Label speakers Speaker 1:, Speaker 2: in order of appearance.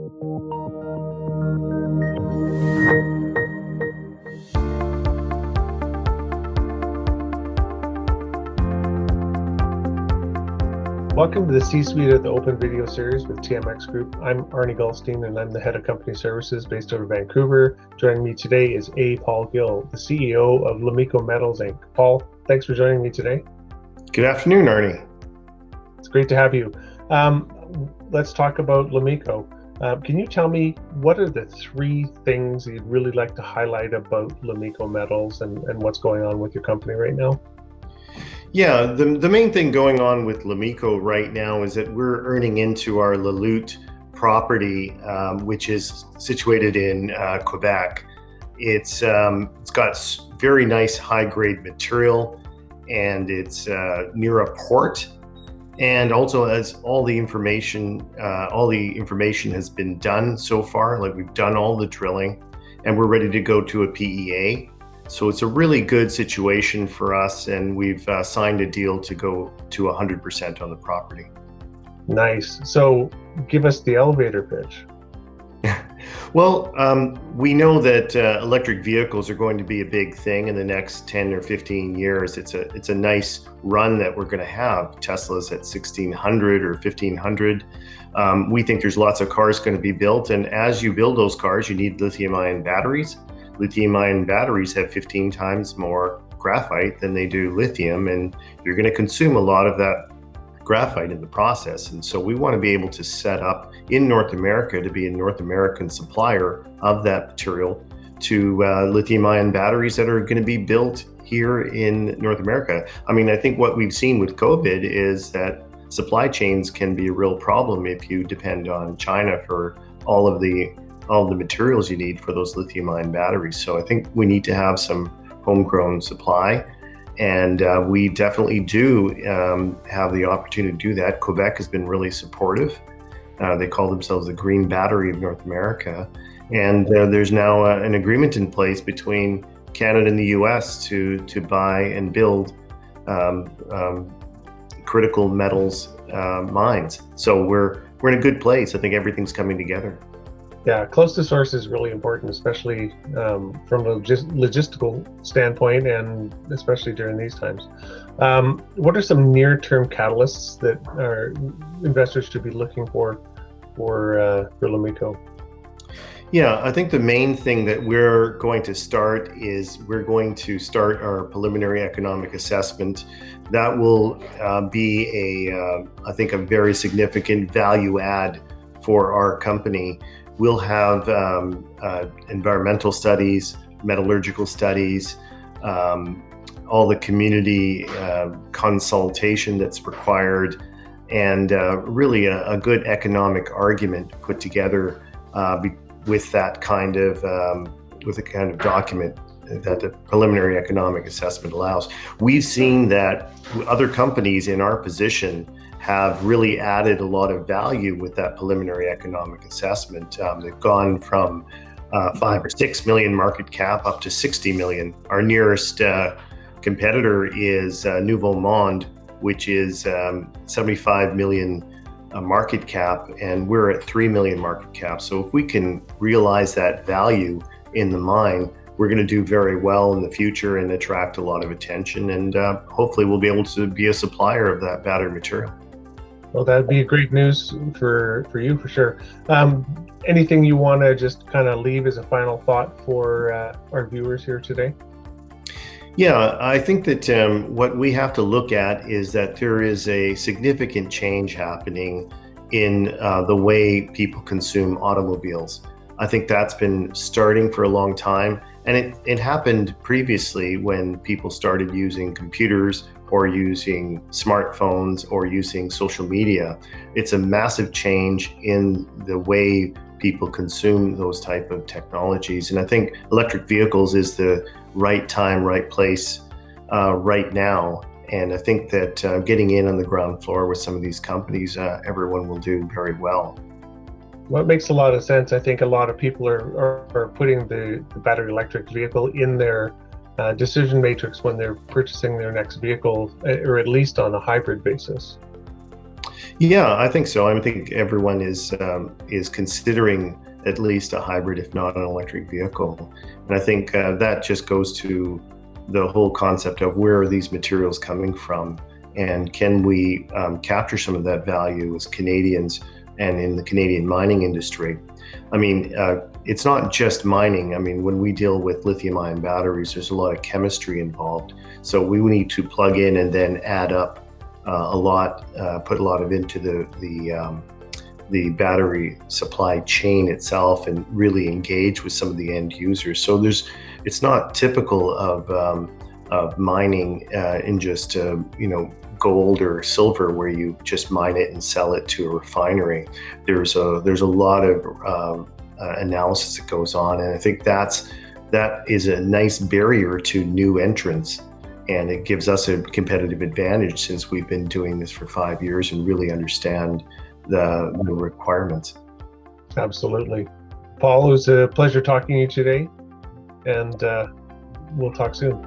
Speaker 1: Welcome to the C-Suite of the Open Video Series with TMX Group. I'm Arnie Goldstein, and I'm the head of company services based out of Vancouver. Joining me today is Paul Gill, the CEO of Lamico Metals Inc. Paul, thanks for joining me today.
Speaker 2: Good afternoon, Arnie.
Speaker 1: It's great to have you. Let's talk about Lamico. Can you tell me what are the three things you'd really like to highlight about Lamico Metals and what's going on with your company right now?
Speaker 2: Yeah, the main thing going on with Lamico right now is that we're earning into our Laloute property, which is situated in Quebec. It's got very nice high-grade material, and it's near a port. And also, as all the information has been done so far, like we've done all the drilling, and we're ready to go to a PEA. So it's a really good situation for us, and we've signed a deal to go to 100% on the property.
Speaker 1: Nice. So give us the elevator pitch.
Speaker 2: Well, we know that electric vehicles are going to be a big thing in the next 10 or 15 years. It's a nice run that we're going to have. Tesla's at 1,600 or 1,500. We think there's lots of cars going to be built, and as you build those cars, you need lithium-ion batteries. Lithium-ion batteries have 15 times more graphite than they do lithium, and you're going to consume a lot of that graphite in the process. And so we want to be able to set up in North America to be a North American supplier of that material to lithium-ion batteries that are going to be built here in North America. I mean, I think what we've seen with COVID is that supply chains can be a real problem if you depend on China for all the materials you need for those lithium-ion batteries. So I think we need to have some homegrown supply, and we definitely do have the opportunity to do that. Quebec has been really supportive. They call themselves the Green Battery of North America, and there's now an agreement in place between Canada and the US to buy and build critical metals mines. So we're in a good place. I think everything's coming together.
Speaker 1: Yeah, close to source is really important, especially from a logistical standpoint, and especially during these times. What are some near-term catalysts that our investors should be looking for Lamico?
Speaker 2: Yeah, I think the main thing that we're going to start is we're going to start our preliminary economic assessment. That will be I think a very significant value add for our company. We'll have environmental studies, metallurgical studies, all the community consultation that's required, and really a good economic argument put together with that kind of document that the preliminary economic assessment allows. We've seen that other companies in our position have really added a lot of value with that preliminary economic assessment. They've gone from 5 or 6 million market cap up to 60 million. Our nearest competitor is Nouveau Monde, which is 75 million market cap, and we're at 3 million market cap. So if we can realize that value in the mine, we're going to do very well in the future and attract a lot of attention, and hopefully we'll be able to be a supplier of that battery material.
Speaker 1: Well, that'd be great news for you, for sure. Anything you want to just kind of leave as a final thought for our viewers here today?
Speaker 2: Yeah, I think that what we have to look at is that there is a significant change happening in the way people consume automobiles. I think that's been starting for a long time, and it happened previously when people started using computers or using smartphones or using social media. It's a massive change in the way people consume those type of technologies. And I think electric vehicles is the right time, right place, right now. And I think that getting in on the ground floor with some of these companies, everyone will do very well.
Speaker 1: Well, it makes a lot of sense. I think a lot of people are putting the battery electric vehicle in their decision matrix when they're purchasing their next vehicle, or at least on a hybrid basis.
Speaker 2: Yeah, I think so. I think everyone is considering at least a hybrid, if not an electric vehicle. And I think that just goes to the whole concept of where are these materials coming from, and can we capture some of that value as Canadians and in the Canadian mining industry. I mean, it's not just mining. I mean, when we deal with lithium-ion batteries, there's a lot of chemistry involved. So we need to plug in and then add up a lot, put a lot of into the battery supply chain itself, and really engage with some of the end users. So it's not typical of mining in just gold or silver, where you just mine it and sell it to a refinery. There's a lot of analysis that goes on, and I think that is a nice barrier to new entrants. And it gives us a competitive advantage since we've been doing this for 5 years and really understand the requirements.
Speaker 1: Absolutely. Paul, it was a pleasure talking to you today, and we'll talk soon.